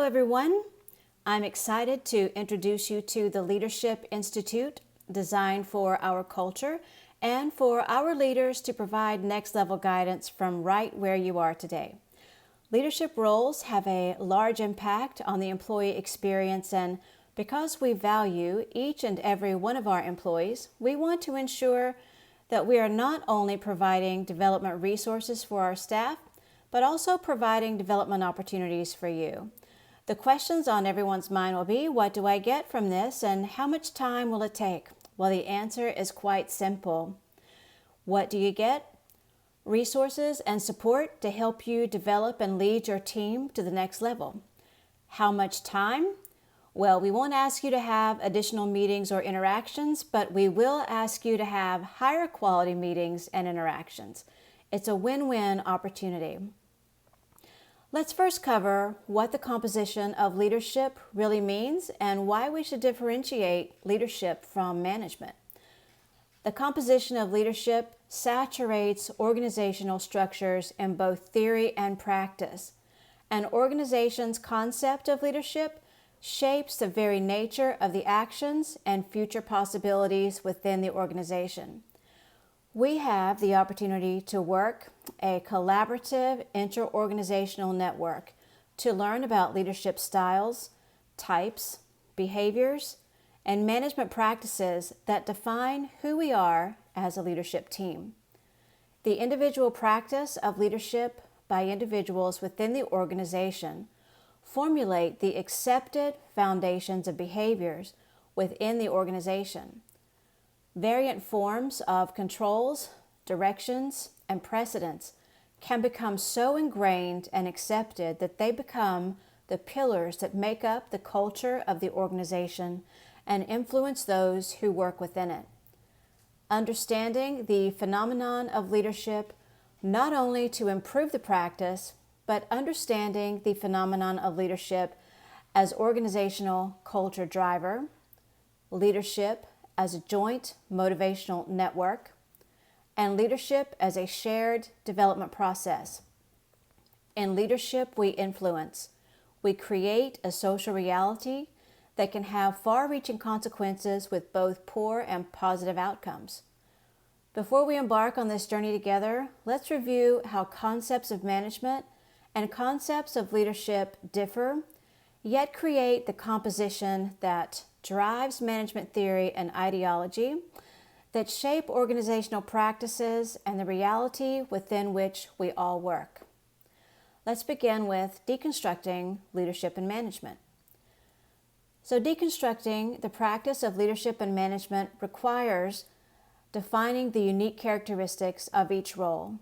everyone. I'm excited to introduce you to the Leadership Institute, designed for our culture and for our leaders to provide next-level guidance from right where you are today. Leadership roles have a large impact on the employee experience, and because we value each and every one of our employees, we want to ensure that we are not only providing development resources for our staff, but also providing development opportunities for you. The questions on everyone's mind will be, what do I get from this and how much time will it take? Well, the answer is quite simple. What do you get? Resources and support to help you develop and lead your team to the next level. How much time? Well, we won't ask you to have additional meetings or interactions, but we will ask you to have higher quality meetings and interactions. It's a win-win opportunity. Let's first cover what the composition of leadership really means and why we should differentiate leadership from management. The composition of leadership saturates organizational structures in both theory and practice. An organization's concept of leadership shapes the very nature of the actions and future possibilities within the organization. We have the opportunity to work a collaborative inter-organizational network to learn about leadership styles, types, behaviors, and management practices that define who we are as a leadership team. The individual practice of leadership by individuals within the organization formulate the accepted foundations of behaviors within the organization. Variant forms of controls, directions, and precedents can become so ingrained and accepted that they become the pillars that make up the culture of the organization and influence those who work within it. Understanding the phenomenon of leadership not only to improve the practice, but understanding the phenomenon of leadership as organizational culture driver, leadership as a joint motivational network, and leadership as a shared development process. In leadership, we influence. We create a social reality that can have far-reaching consequences with both poor and positive outcomes. Before we embark on this journey together, let's review how concepts of management and concepts of leadership differ, yet create the composition that drives management theory and ideology that shape organizational practices and the reality within which we all work. Let's begin with deconstructing leadership and management. So deconstructing the practice of leadership and management requires defining the unique characteristics of each role.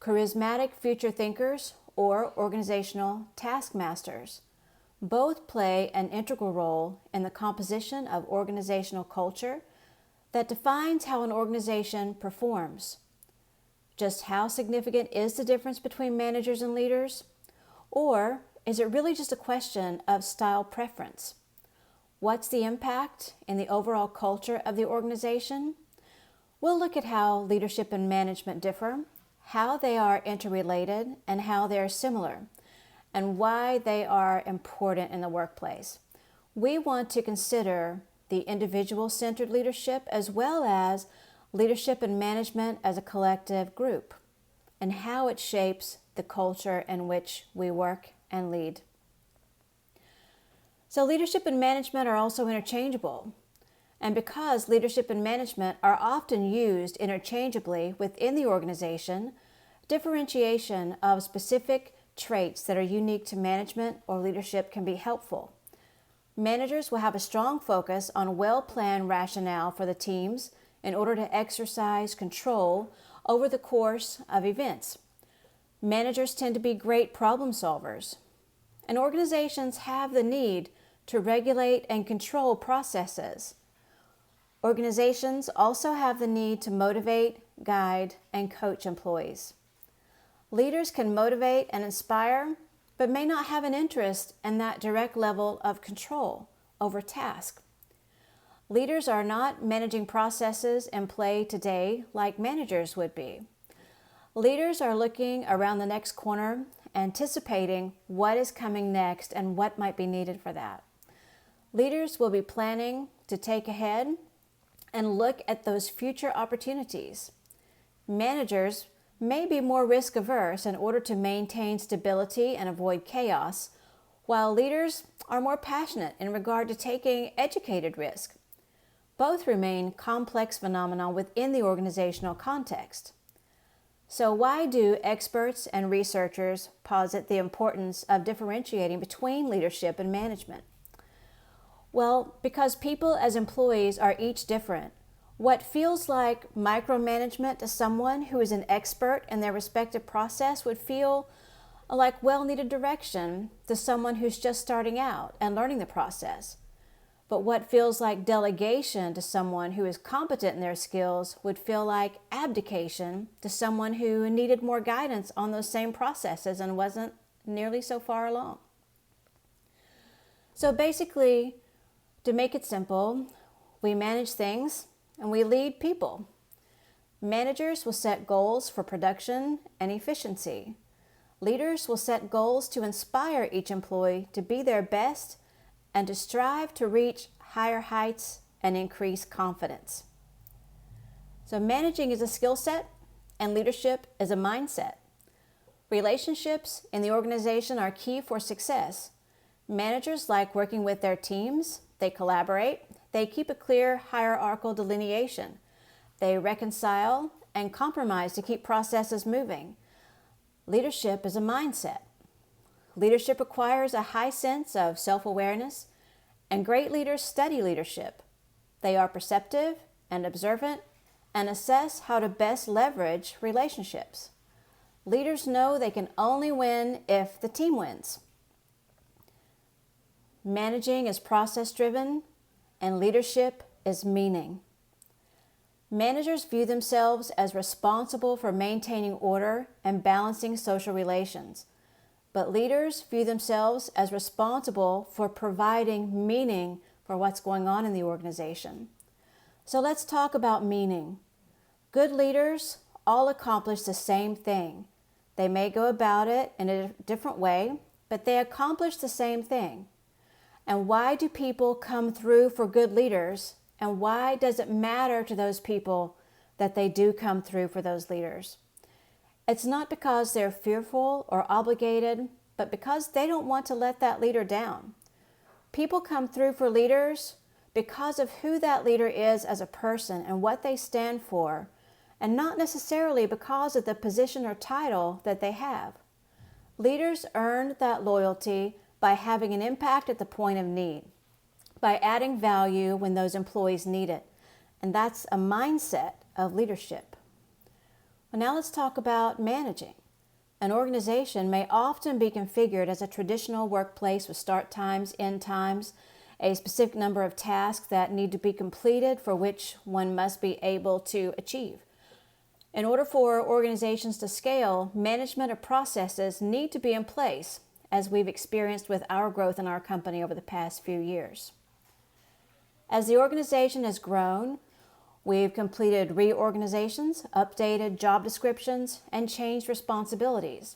Charismatic future thinkers or organizational taskmasters both play an integral role in the composition of organizational culture that defines how an organization performs. Just how significant is the difference between managers and leaders? Or is it really just a question of style preference? What's the impact in the overall culture of the organization? We'll look at how leadership and management differ, how they are interrelated, and how they are similar, and why they are important in the workplace. We want to consider the individual-centered leadership as well as leadership and management as a collective group, and how it shapes the culture in which we work and lead. So leadership and management are also interchangeable. And because leadership and management are often used interchangeably within the organization, differentiation of specific traits that are unique to management or leadership can be helpful. Managers will have a strong focus on well-planned rationale for the teams in order to exercise control over the course of events. Managers tend to be great problem solvers, and organizations have the need to regulate and control processes. Organizations also have the need to motivate, guide, and coach employees. Leaders can motivate and inspire, but may not have an interest in that direct level of control over tasks. Leaders are not managing processes in play today like managers would be. Leaders are looking around the next corner anticipating what is coming next and what might be needed for that. Leaders will be planning to take ahead and look at those future opportunities. Managers may be more risk averse in order to maintain stability and avoid chaos, while leaders are more passionate in regard to taking educated risk. Both remain complex phenomena within the organizational context. So why do experts and researchers posit the importance of differentiating between leadership and management? Well, because people as employees are each different. What feels like micromanagement to someone who is an expert in their respective process would feel like well-needed direction to someone who's just starting out and learning the process. But what feels like delegation to someone who is competent in their skills would feel like abdication to someone who needed more guidance on those same processes and wasn't nearly so far along. So basically, to make it simple, we manage things and we lead people. Managers will set goals for production and efficiency. Leaders will set goals to inspire each employee to be their best and to strive to reach higher heights and increase confidence. So managing is a skill set and leadership is a mindset. Relationships in the organization are key for success. Managers like working with their teams. They collaborate. They keep a clear hierarchical delineation. They reconcile and compromise to keep processes moving. Leadership is a mindset. Leadership requires a high sense of self-awareness, and great leaders study leadership. They are perceptive and observant and assess how to best leverage relationships. Leaders know they can only win if the team wins. Managing is process-driven, and leadership is meaning. Managers view themselves as responsible for maintaining order and balancing social relations, but leaders view themselves as responsible for providing meaning for what's going on in the organization. So let's talk about meaning. Good leaders all accomplish the same thing. They may go about it in a different way, but they accomplish the same thing. And why do people come through for good leaders? And why does it matter to those people that they do come through for those leaders? It's not because they're fearful or obligated, but because they don't want to let that leader down. People come through for leaders because of who that leader is as a person and what they stand for, and not necessarily because of the position or title that they have. Leaders earn that loyalty by having an impact at the point of need, by adding value when those employees need it. And that's a mindset of leadership. Well, now let's talk about managing. An organization may often be configured as a traditional workplace with start times, end times, a specific number of tasks that need to be completed for which one must be able to achieve. In order for organizations to scale, management of processes need to be in place, as we've experienced with our growth in our company over the past few years. As the organization has grown, we've completed reorganizations, updated job descriptions, and changed responsibilities.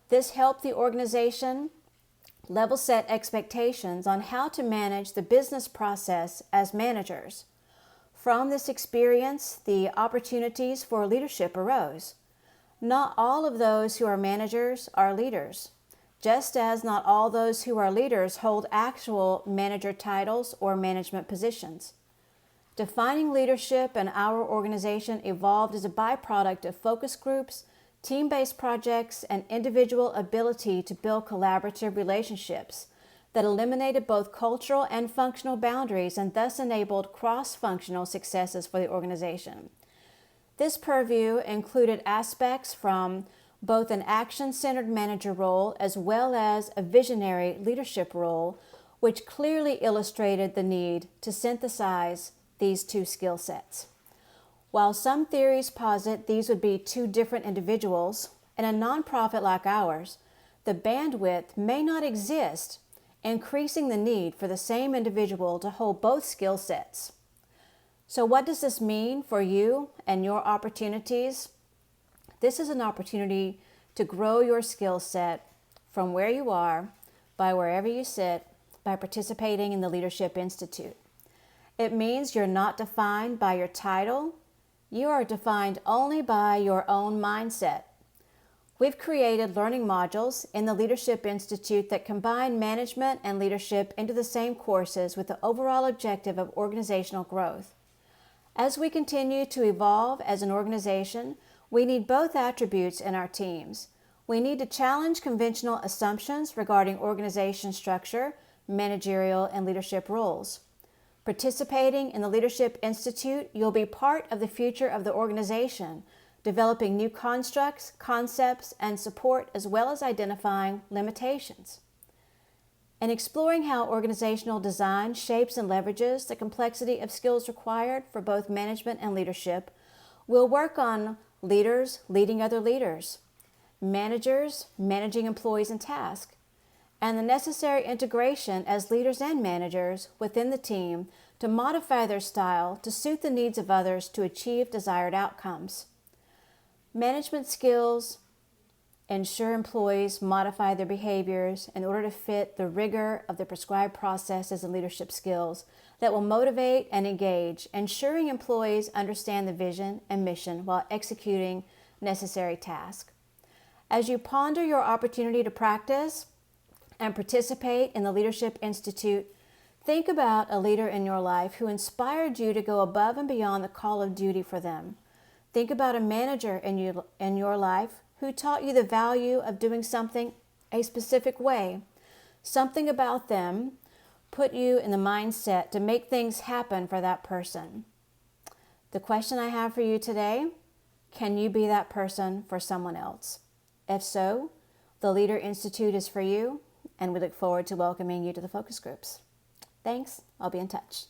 This helped the organization level set expectations on how to manage the business process as managers. From this experience, the opportunities for leadership arose. Not all of those who are managers are leaders, just as not all those who are leaders hold actual manager titles or management positions. Defining leadership in our organization evolved as a byproduct of focus groups, team-based projects, and individual ability to build collaborative relationships that eliminated both cultural and functional boundaries and thus enabled cross-functional successes for the organization. This purview included aspects from both an action-centered manager role as well as a visionary leadership role, which clearly illustrated the need to synthesize these two skill sets. While some theories posit these would be two different individuals, in a nonprofit like ours, the bandwidth may not exist, increasing the need for the same individual to hold both skill sets. So what does this mean for you and your opportunities? This is an opportunity to grow your skill set from where you are, by wherever you sit, by participating in the Leadership Institute. It means you're not defined by your title. You are defined only by your own mindset. We've created learning modules in the Leadership Institute that combine management and leadership into the same courses with the overall objective of organizational growth. As we continue to evolve as an organization, we need both attributes in our teams. We need to challenge conventional assumptions regarding organization structure, managerial, and leadership roles. Participating in the Leadership Institute, you'll be part of the future of the organization, developing new constructs, concepts, and support, as well as identifying limitations. In exploring how organizational design shapes and leverages the complexity of skills required for both management and leadership, we'll work on leaders leading other leaders, managers managing employees and tasks, and the necessary integration as leaders and managers within the team to modify their style to suit the needs of others to achieve desired outcomes. Management skills ensure employees modify their behaviors in order to fit the rigor of the prescribed processes and leadership skills that will motivate and engage, ensuring employees understand the vision and mission while executing necessary tasks. As you ponder your opportunity to practice and participate in the Leadership Institute, think about a leader in your life who inspired you to go above and beyond the call of duty for them. Think about a manager in your life who taught you the value of doing something a specific way. Something about them put you in the mindset to make things happen for that person. The question I have for you today, can you be that person for someone else? If so, the Leader Institute is for you, and we look forward to welcoming you to the focus groups. Thanks. I'll be in touch.